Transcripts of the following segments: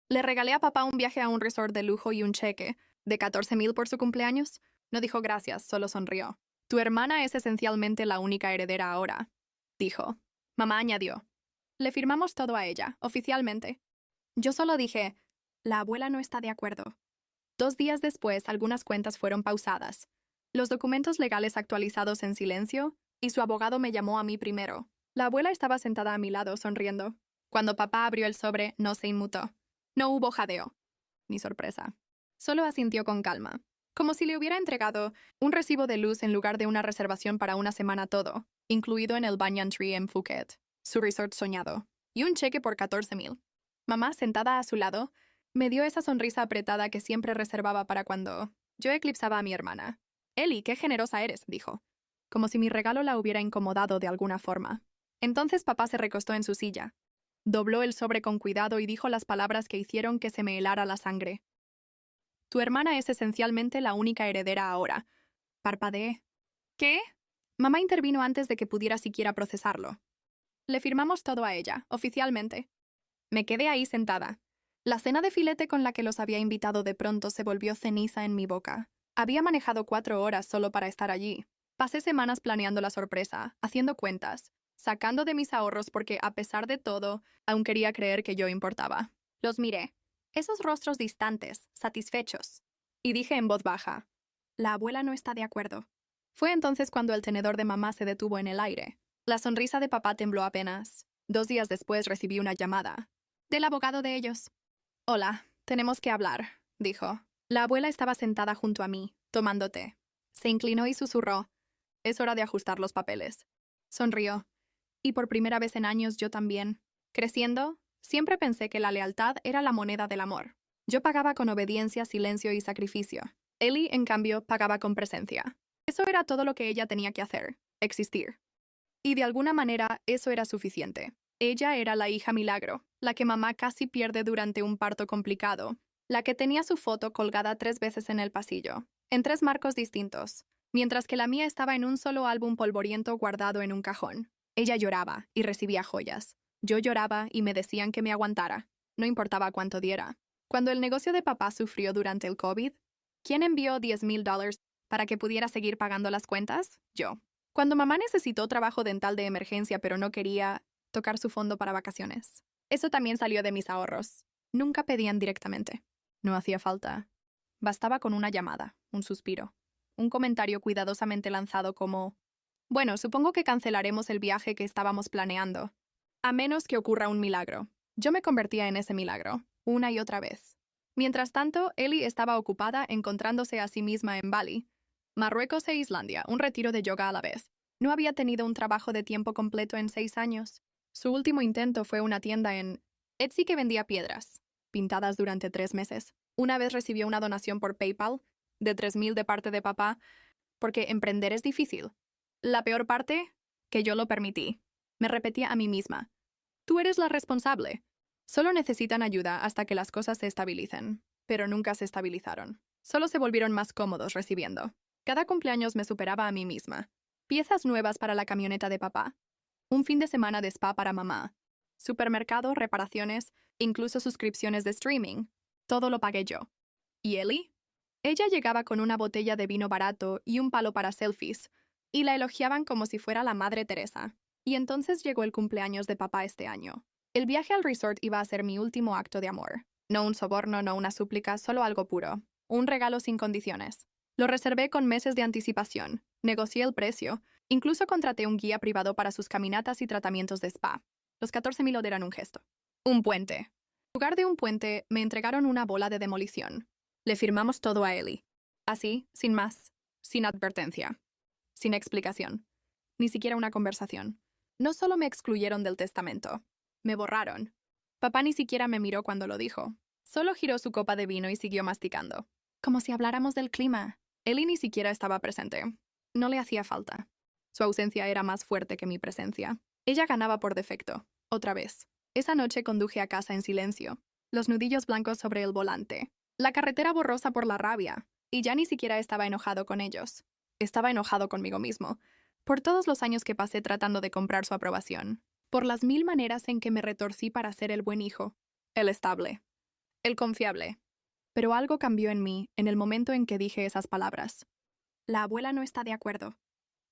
Le regalé a papá un viaje a un resort de lujo y un cheque de 14,000 por su cumpleaños. No dijo gracias, solo sonrió. Tu hermana es esencialmente la única heredera ahora, dijo. Mamá añadió. Le firmamos todo a ella, oficialmente. Yo solo dije, la abuela no está de acuerdo. 2 días después, algunas cuentas fueron pausadas, los documentos legales actualizados en silencio, y su abogado me llamó a mí primero. La abuela estaba sentada a mi lado, sonriendo. Cuando papá abrió el sobre, no se inmutó. No hubo jadeo, ni sorpresa. Solo asintió con calma, como si le hubiera entregado un recibo de luz en lugar de una reservación para una semana todo, incluido en el Banyan Tree en Phuket, su resort soñado, y un cheque por 14,000. Mamá, sentada a su lado, me dio esa sonrisa apretada que siempre reservaba para cuando yo eclipsaba a mi hermana. Ellie, qué generosa eres, dijo, como si mi regalo la hubiera incomodado de alguna forma. Entonces papá se recostó en su silla, dobló el sobre con cuidado y dijo las palabras que hicieron que se me helara la sangre. Tu hermana es esencialmente la única heredera ahora. Parpadeé. ¿Qué? Mamá intervino antes de que pudiera siquiera procesarlo. Le firmamos todo a ella, oficialmente. Me quedé ahí sentada. La cena de filete con la que los había invitado de pronto se volvió ceniza en mi boca. Había manejado 4 horas solo para estar allí. Pasé semanas planeando la sorpresa, haciendo cuentas, sacando de mis ahorros porque, a pesar de todo, aún quería creer que yo importaba. Los miré. Esos rostros distantes, satisfechos. Y dije en voz baja, la abuela no está de acuerdo. Fue entonces cuando el tenedor de mamá se detuvo en el aire. La sonrisa de papá tembló apenas. 2 días después recibí una llamada. Del abogado de ellos. Hola, tenemos que hablar, dijo. La abuela estaba sentada junto a mí, tomando té. Se inclinó y susurró. Es hora de ajustar los papeles. Sonrió. Y por primera vez en años yo también. Creciendo, siempre pensé que la lealtad era la moneda del amor. Yo pagaba con obediencia, silencio y sacrificio. Ellie, en cambio, pagaba con presencia. Eso era todo lo que ella tenía que hacer, existir. Y de alguna manera, eso era suficiente. Ella era la hija milagro, la que mamá casi pierde durante un parto complicado, la que tenía su foto colgada 3 veces en el pasillo, en 3 marcos distintos, mientras que la mía estaba en un solo álbum polvoriento guardado en un cajón. Ella lloraba y recibía joyas. Yo lloraba y me decían que me aguantara, no importaba cuánto diera. Cuando el negocio de papá sufrió durante el COVID, ¿quién envió $10,000 para que pudiera seguir pagando las cuentas? Yo. Cuando mamá necesitó trabajo dental de emergencia pero no quería tocar su fondo para vacaciones. Eso también salió de mis ahorros. Nunca pedían directamente. No hacía falta. Bastaba con una llamada, un suspiro, un comentario cuidadosamente lanzado como, bueno, supongo que cancelaremos el viaje que estábamos planeando. A menos que ocurra un milagro. Yo me convertía en ese milagro, una y otra vez. Mientras tanto, Ellie estaba ocupada encontrándose a sí misma en Bali, Marruecos e Islandia, un retiro de yoga a la vez. No había tenido un trabajo de tiempo completo en 6 años. Su último intento fue una tienda en Etsy que vendía piedras, pintadas durante 3 meses. Una vez recibió una donación por PayPal de 3,000 de parte de papá, porque emprender es difícil. La peor parte, que yo lo permití. Me repetía a mí misma. Tú eres la responsable. Solo necesitan ayuda hasta que las cosas se estabilicen. Pero nunca se estabilizaron. Solo se volvieron más cómodos recibiendo. Cada cumpleaños me superaba a mí misma. Piezas nuevas para la camioneta de papá. Un fin de semana de spa para mamá. Supermercado, reparaciones, incluso suscripciones de streaming. Todo lo pagué yo. ¿Y Ellie? Ella llegaba con una botella de vino barato y un palo para selfies, y la elogiaban como si fuera la Madre Teresa. Y entonces llegó el cumpleaños de papá este año. El viaje al resort iba a ser mi último acto de amor. No un soborno, no una súplica, solo algo puro. Un regalo sin condiciones. Lo reservé con meses de anticipación. Negocié el precio. Incluso contraté un guía privado para sus caminatas y tratamientos de spa. Los 14,000 eran un gesto. Un puente. En lugar de un puente, me entregaron una bola de demolición. Le firmamos todo a Ellie. Así, sin más, sin advertencia, sin explicación, ni siquiera una conversación. No solo me excluyeron del testamento, me borraron. Papá ni siquiera me miró cuando lo dijo. Solo giró su copa de vino y siguió masticando. Como si habláramos del clima. Ellie ni siquiera estaba presente. No le hacía falta. Su ausencia era más fuerte que mi presencia. Ella ganaba por defecto, otra vez. Esa noche conduje a casa en silencio, los nudillos blancos sobre el volante, la carretera borrosa por la rabia, y ya ni siquiera estaba enojado con ellos. Estaba enojado conmigo mismo, por todos los años que pasé tratando de comprar su aprobación, por las 1000 maneras en que me retorcí para ser el buen hijo, el estable, el confiable. Pero algo cambió en mí en el momento en que dije esas palabras. La abuela no está de acuerdo.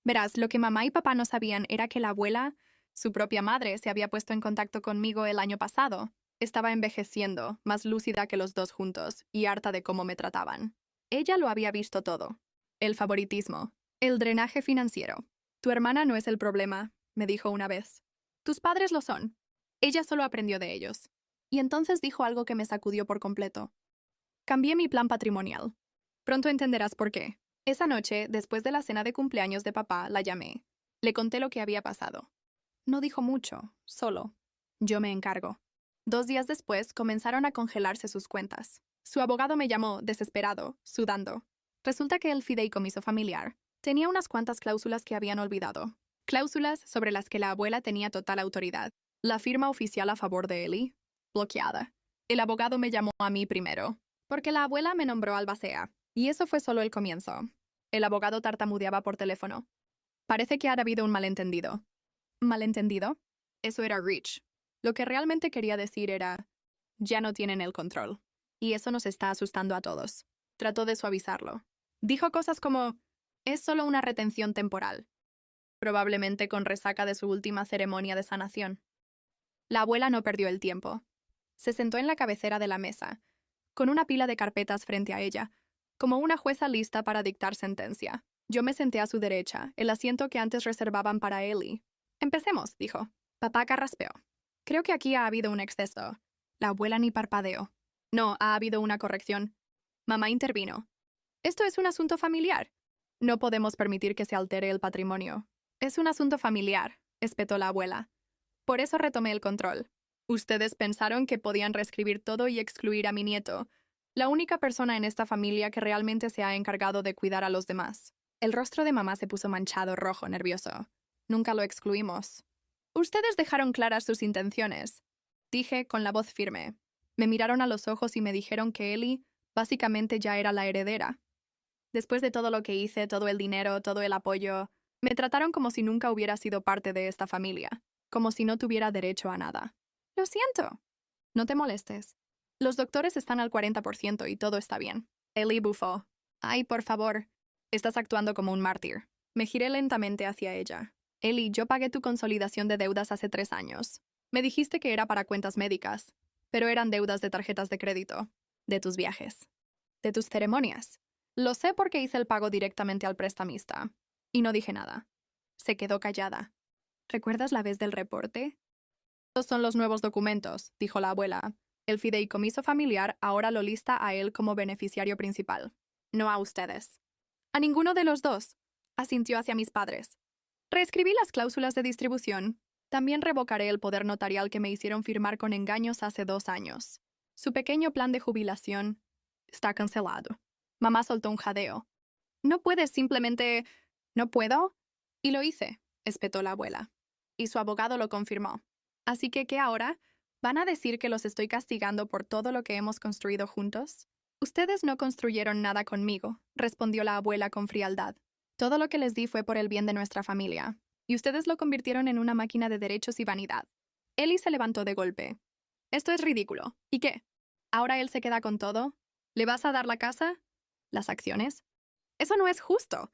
Verás, lo que mamá y papá no sabían era que la abuela, su propia madre, se había puesto en contacto conmigo el año pasado. Estaba envejeciendo, más lúcida que los dos juntos, y harta de cómo me trataban. Ella lo había visto todo. El favoritismo, el drenaje financiero. Tu hermana no es el problema, me dijo una vez. Tus padres lo son. Ella solo aprendió de ellos. Y entonces dijo algo que me sacudió por completo. Cambié mi plan patrimonial. Pronto entenderás por qué. Esa noche, después de la cena de cumpleaños de papá, la llamé. Le conté lo que había pasado. No dijo mucho, solo. Yo me encargo. 2 días después, comenzaron a congelarse sus cuentas. Su abogado me llamó, desesperado, sudando. Resulta que el fideicomiso familiar tenía unas cuantas cláusulas que habían olvidado. Cláusulas sobre las que la abuela tenía total autoridad. La firma oficial a favor de Ellie, bloqueada. El abogado me llamó a mí primero, porque la abuela me nombró albacea. Y eso fue solo el comienzo. El abogado tartamudeaba por teléfono. Parece que ha habido un malentendido. ¿Malentendido? Eso era Rich. Lo que realmente quería decir era, ya no tienen el control. Y eso nos está asustando a todos. Trató de suavizarlo. Dijo cosas como, es solo una retención temporal. Probablemente con resaca de su última ceremonia de sanación. La abuela no perdió el tiempo. Se sentó en la cabecera de la mesa, con una pila de carpetas frente a ella, como una jueza lista para dictar sentencia. Yo me senté a su derecha, el asiento que antes reservaban para Ellie. Empecemos, dijo. Papá carraspeó. Creo que aquí ha habido un exceso. La abuela ni parpadeó. No, ha habido una corrección. Mamá intervino. Esto es un asunto familiar. No podemos permitir que se altere el patrimonio. Es un asunto familiar, espetó la abuela. Por eso retomé el control. Ustedes pensaron que podían reescribir todo y excluir a mi nieto, la única persona en esta familia que realmente se ha encargado de cuidar a los demás. El rostro de mamá se puso manchado, rojo, nervioso. Nunca lo excluimos. Ustedes dejaron claras sus intenciones, dije con la voz firme. Me miraron a los ojos y me dijeron que Ellie básicamente ya era la heredera. Después de todo lo que hice, todo el dinero, todo el apoyo, me trataron como si nunca hubiera sido parte de esta familia, como si no tuviera derecho a nada. Lo siento. No te molestes. Los doctores están al 40% y todo está bien. Ellie bufó. Ay, por favor. Estás actuando como un mártir. Me giré lentamente hacia ella. Ellie, yo pagué tu consolidación de deudas hace 3 años. Me dijiste que era para cuentas médicas, pero eran deudas de tarjetas de crédito, de tus viajes, de tus ceremonias. Lo sé porque hice el pago directamente al prestamista. Y no dije nada. Se quedó callada. ¿Recuerdas la vez del reporte? Estos son los nuevos documentos, dijo la abuela. El fideicomiso familiar ahora lo lista a él como beneficiario principal. No a ustedes. A ninguno de los dos. Asintió hacia mis padres. Reescribí las cláusulas de distribución. También revocaré el poder notarial que me hicieron firmar con engaños hace 2 años. Su pequeño plan de jubilación está cancelado. Mamá soltó un jadeo. No puedes simplemente... ¿No puedo? Y lo hice, espetó la abuela. Y su abogado lo confirmó. Así que, ¿qué ahora? ¿Van a decir que los estoy castigando por todo lo que hemos construido juntos? Ustedes no construyeron nada conmigo, respondió la abuela con frialdad. Todo lo que les di fue por el bien de nuestra familia, y ustedes lo convirtieron en una máquina de derechos y vanidad. Ellie se levantó de golpe. Esto es ridículo. ¿Y qué? ¿Ahora él se queda con todo? ¿Le vas a dar la casa? ¿Las acciones? Eso no es justo.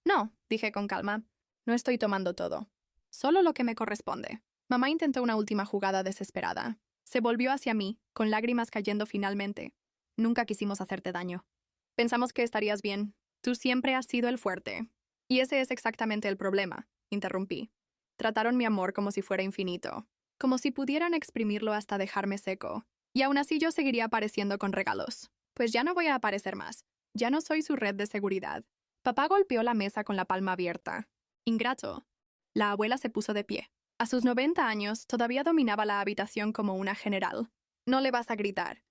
No, dije con calma. No estoy tomando todo. Solo lo que me corresponde. Mamá intentó una última jugada desesperada. Se volvió hacia mí, con lágrimas cayendo finalmente. Nunca quisimos hacerte daño. Pensamos que estarías bien. Tú siempre has sido el fuerte. Y ese es exactamente el problema, interrumpí. Trataron mi amor como si fuera infinito, como si pudieran exprimirlo hasta dejarme seco. Y aún así yo seguiría apareciendo con regalos. Pues ya no voy a aparecer más. Ya no soy su red de seguridad. Papá golpeó la mesa con la palma abierta. Ingrato. La abuela se puso de pie. A sus 90 años todavía dominaba la habitación como una general. No le vas a gritar.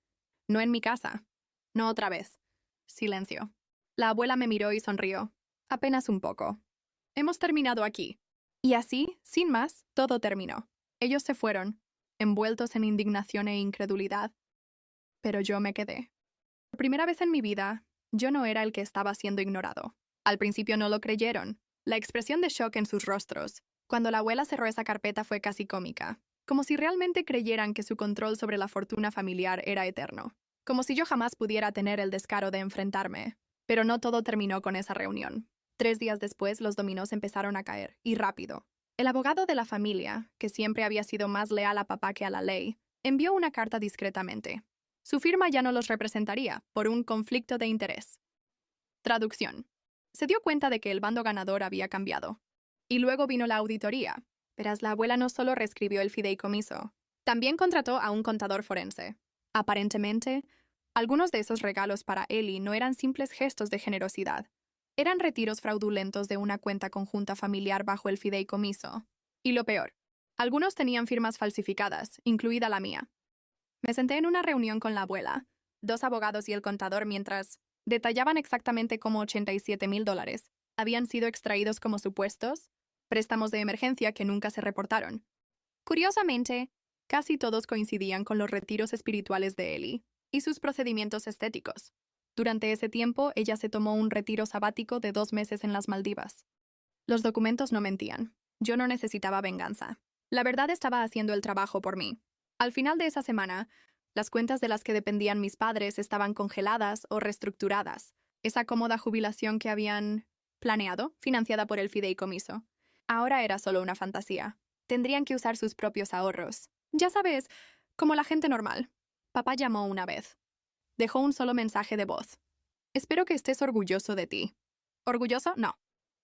No en mi casa. No otra vez. Silencio. La abuela me miró y sonrió. Apenas un poco. Hemos terminado aquí. Y así, sin más, todo terminó. Ellos se fueron, envueltos en indignación e incredulidad. Pero yo me quedé. Por primera vez en mi vida, yo no era el que estaba siendo ignorado. Al principio no lo creyeron. La expresión de shock en sus rostros, cuando la abuela cerró esa carpeta, fue casi cómica, como si realmente creyeran que su control sobre la fortuna familiar era eterno. como si yo jamás pudiera tener el descaro de enfrentarme. Pero no todo terminó con esa reunión. 3 días después, los dominos empezaron a caer, y rápido. El abogado de la familia, que siempre había sido más leal a papá que a la ley, envió una carta discretamente. Su firma ya no los representaría, por un conflicto de interés. Traducción. Se dio cuenta de que el bando ganador había cambiado. Y luego vino la auditoría. Verás, la abuela no solo reescribió el fideicomiso, también contrató a un contador forense. Aparentemente, algunos de esos regalos para Ellie no eran simples gestos de generosidad. Eran retiros fraudulentos de una cuenta conjunta familiar bajo el fideicomiso. Y lo peor, algunos tenían firmas falsificadas, incluida la mía. Me senté en una reunión con la abuela, 2 abogados y el contador mientras detallaban exactamente cómo $87,000 habían sido extraídos como supuestos, préstamos de emergencia que nunca se reportaron. Curiosamente, casi todos coincidían con los retiros espirituales de Ellie y sus procedimientos estéticos. Durante ese tiempo, ella se tomó un retiro sabático de 2 meses en las Maldivas. Los documentos no mentían. Yo no necesitaba venganza. La verdad estaba haciendo el trabajo por mí. Al final de esa semana, las cuentas de las que dependían mis padres estaban congeladas o reestructuradas. Esa cómoda jubilación que habían planeado, financiada por el fideicomiso, ahora era solo una fantasía. Tendrían que usar sus propios ahorros. Ya sabes, como la gente normal. Papá llamó una vez. Dejó un solo mensaje de voz. Espero que estés orgulloso de ti. ¿Orgulloso? No.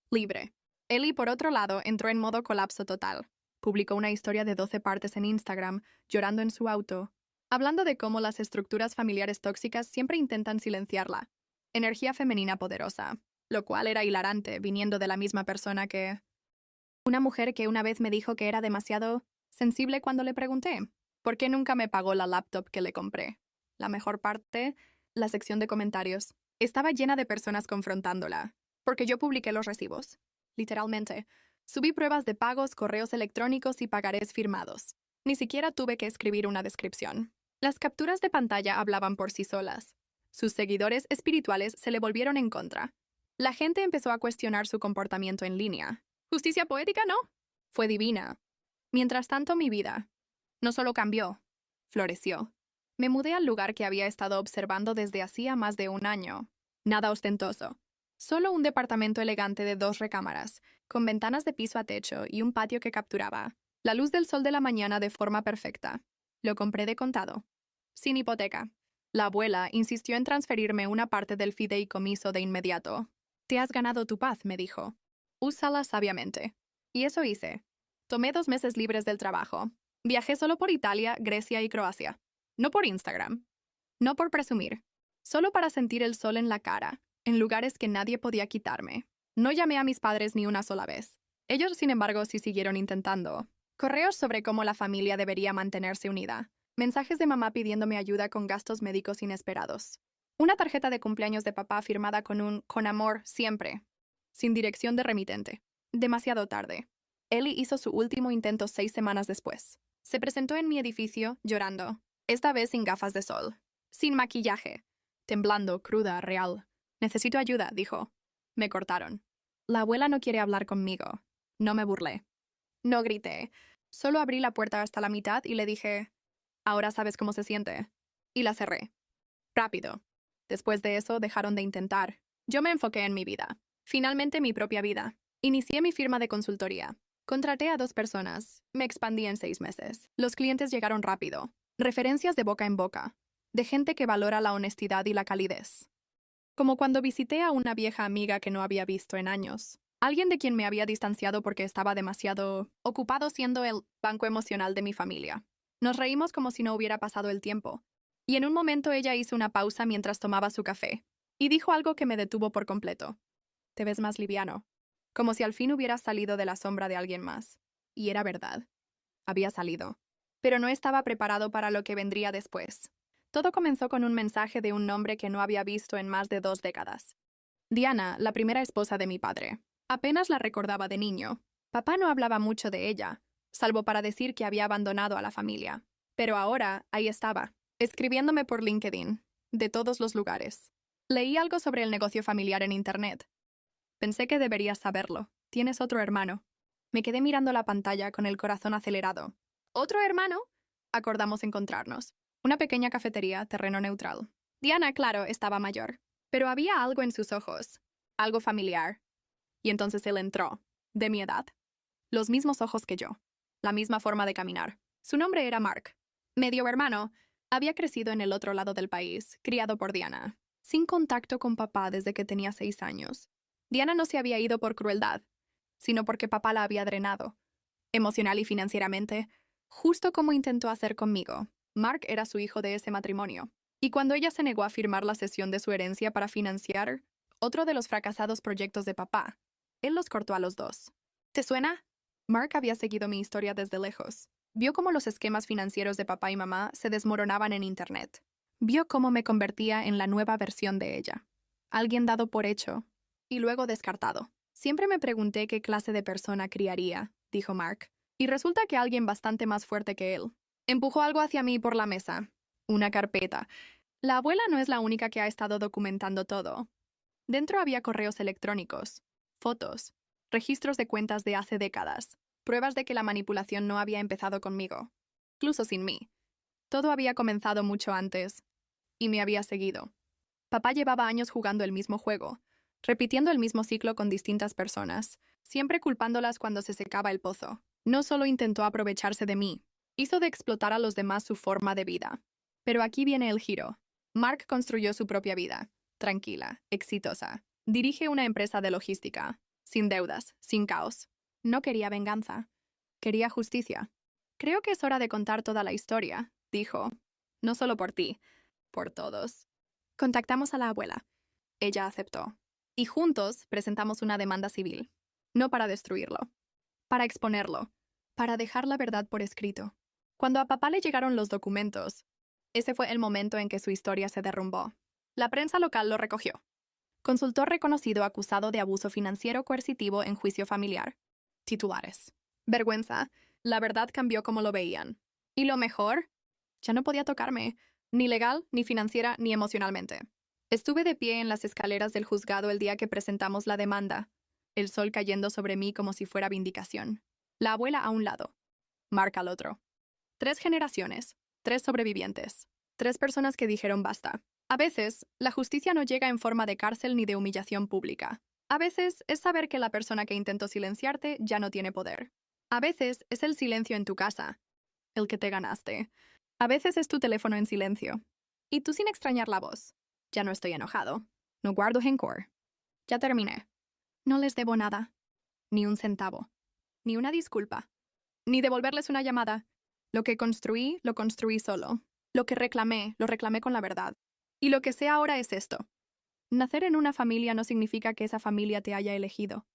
Libre. Ellie, por otro lado, entró en modo colapso total. Publicó una historia de 12 partes en Instagram, llorando en su auto, hablando de cómo las estructuras familiares tóxicas siempre intentan silenciarla. Energía femenina poderosa, lo cual era hilarante, viniendo de la misma persona que... Una mujer que una vez me dijo que era demasiado sensible cuando le pregunté, ¿por qué nunca me pagó la laptop que le compré? La mejor parte, la sección de comentarios, estaba llena de personas confrontándola, porque yo publiqué los recibos. Literalmente, subí pruebas de pagos, correos electrónicos y pagarés firmados. Ni siquiera tuve que escribir una descripción. Las capturas de pantalla hablaban por sí solas. Sus seguidores espirituales se le volvieron en contra. La gente empezó a cuestionar su comportamiento en línea. ¿Justicia poética, no? Fue divina. Mientras tanto, mi vida no solo cambió, floreció. Me mudé al lugar que había estado observando desde hacía más de un año. Nada ostentoso. Solo un departamento elegante de 2 recámaras, con ventanas de piso a techo y un patio que capturaba la luz del sol de la mañana de forma perfecta. Lo compré de contado, sin hipoteca. La abuela insistió en transferirme una parte del fideicomiso de inmediato. Te has ganado tu paz, me dijo. Úsala sabiamente. Y eso hice. Tomé 2 meses libres del trabajo. Viajé solo por Italia, Grecia y Croacia. No por Instagram. No por presumir. Solo para sentir el sol en la cara, en lugares que nadie podía quitarme. No llamé a mis padres ni una sola vez. Ellos, sin embargo, sí siguieron intentando. Correos sobre cómo la familia debería mantenerse unida. Mensajes de mamá pidiéndome ayuda con gastos médicos inesperados. Una tarjeta de cumpleaños de papá firmada con un «con amor siempre», sin dirección de remitente. Demasiado tarde. Ellie hizo su último intento 6 semanas después. Se presentó en mi edificio, llorando. Esta vez sin gafas de sol. Sin maquillaje. Temblando, cruda, real. Necesito ayuda, dijo. Me cortaron. La abuela no quiere hablar conmigo. No me burlé. No grité. Solo abrí la puerta hasta la mitad y le dije, ahora sabes cómo se siente. Y la cerré. Rápido. Después de eso dejaron de intentar. Yo me enfoqué en mi vida. Finalmente mi propia vida. Inicié mi firma de consultoría. Contraté a 2 personas. Me expandí en 6 meses. Los clientes llegaron rápido. Referencias de boca en boca. De gente que valora la honestidad y la calidez. Como cuando visité a una vieja amiga que no había visto en años. Alguien de quien me había distanciado porque estaba demasiado ocupado siendo el banco emocional de mi familia. Nos reímos como si no hubiera pasado el tiempo. Y en un momento ella hizo una pausa mientras tomaba su café. Y dijo algo que me detuvo por completo. Te ves más liviano. Como si al fin hubieras salido de la sombra de alguien más. Y era verdad. Había salido. Pero no estaba preparado para lo que vendría después. Todo comenzó con un mensaje de un nombre que no había visto en más de 2 décadas. Diana, la primera esposa de mi padre. Apenas la recordaba de niño. Papá no hablaba mucho de ella, salvo para decir que había abandonado a la familia. Pero ahora, ahí estaba, escribiéndome por LinkedIn, de todos los lugares. Leí algo sobre el negocio familiar en Internet. Pensé que deberías saberlo. Tienes otro hermano. Me quedé mirando la pantalla con el corazón acelerado. ¿Otro hermano? Acordamos encontrarnos. Una pequeña cafetería, terreno neutral. Diana, claro, estaba mayor, pero había algo en sus ojos, algo familiar. Y entonces él entró, de mi edad. Los mismos ojos que yo, la misma forma de caminar. Su nombre era Mark. Medio hermano, había crecido en el otro lado del país, criado por Diana, sin contacto con papá desde que tenía 6 años. Diana no se había ido por crueldad, sino porque papá la había drenado, emocional y financieramente, justo como intentó hacer conmigo. Mark era su hijo de ese matrimonio. Y cuando ella se negó a firmar la cesión de su herencia para financiar otro de los fracasados proyectos de papá, él los cortó a los dos. ¿Te suena? Mark había seguido mi historia desde lejos. Vio cómo los esquemas financieros de papá y mamá se desmoronaban en Internet. Vio cómo me convertía en la nueva versión de ella. Alguien dado por hecho y luego descartado. Siempre me pregunté qué clase de persona criaría, dijo Mark, y resulta que alguien bastante más fuerte que él. Empujó algo hacia mí por la mesa. Una carpeta. La abuela no es la única que ha estado documentando todo. Dentro había correos electrónicos, fotos, registros de cuentas de hace décadas, pruebas de que la manipulación no había empezado conmigo, incluso sin mí. Todo había comenzado mucho antes, y me había seguido. Papá llevaba años jugando el mismo juego, repitiendo el mismo ciclo con distintas personas, siempre culpándolas cuando se secaba el pozo. No solo intentó aprovecharse de mí, hizo de explotar a los demás su forma de vida. Pero aquí viene el giro. Mark construyó su propia vida, tranquila, exitosa. Dirige una empresa de logística, sin deudas, sin caos. No quería venganza, quería justicia. Creo que es hora de contar toda la historia, dijo. No solo por ti, por todos. Contactamos a la abuela. Ella aceptó. Y juntos presentamos una demanda civil. No para destruirlo, para exponerlo, para dejar la verdad por escrito. Cuando a papá le llegaron los documentos, ese fue el momento en que su historia se derrumbó. La prensa local lo recogió. Consultor reconocido acusado de abuso financiero coercitivo en juicio familiar. Titulares. Vergüenza. La verdad cambió como lo veían. Y lo mejor, ya no podía tocarme, ni legal, ni financiera, ni emocionalmente. Estuve de pie en las escaleras del juzgado el día que presentamos la demanda, el sol cayendo sobre mí como si fuera vindicación. La abuela a un lado, Mark al otro. 3 generaciones, 3 sobrevivientes, 3 personas que dijeron basta. A veces, la justicia no llega en forma de cárcel ni de humillación pública. A veces es saber que la persona que intentó silenciarte ya no tiene poder. A veces es el silencio en tu casa, el que te ganaste. A veces es tu teléfono en silencio. Y tú sin extrañar la voz. Ya no estoy enojado. No guardo rencor. Ya terminé. No les debo nada. Ni un centavo. Ni una disculpa. Ni devolverles una llamada. Lo construí solo. Lo reclamé con la verdad. Y lo que sé ahora es esto. Nacer en una familia no significa que esa familia te haya elegido.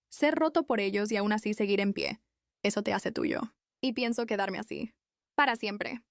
Ser roto por ellos y aún así seguir en pie. Eso te hace tuyo. Y pienso quedarme así. Para siempre.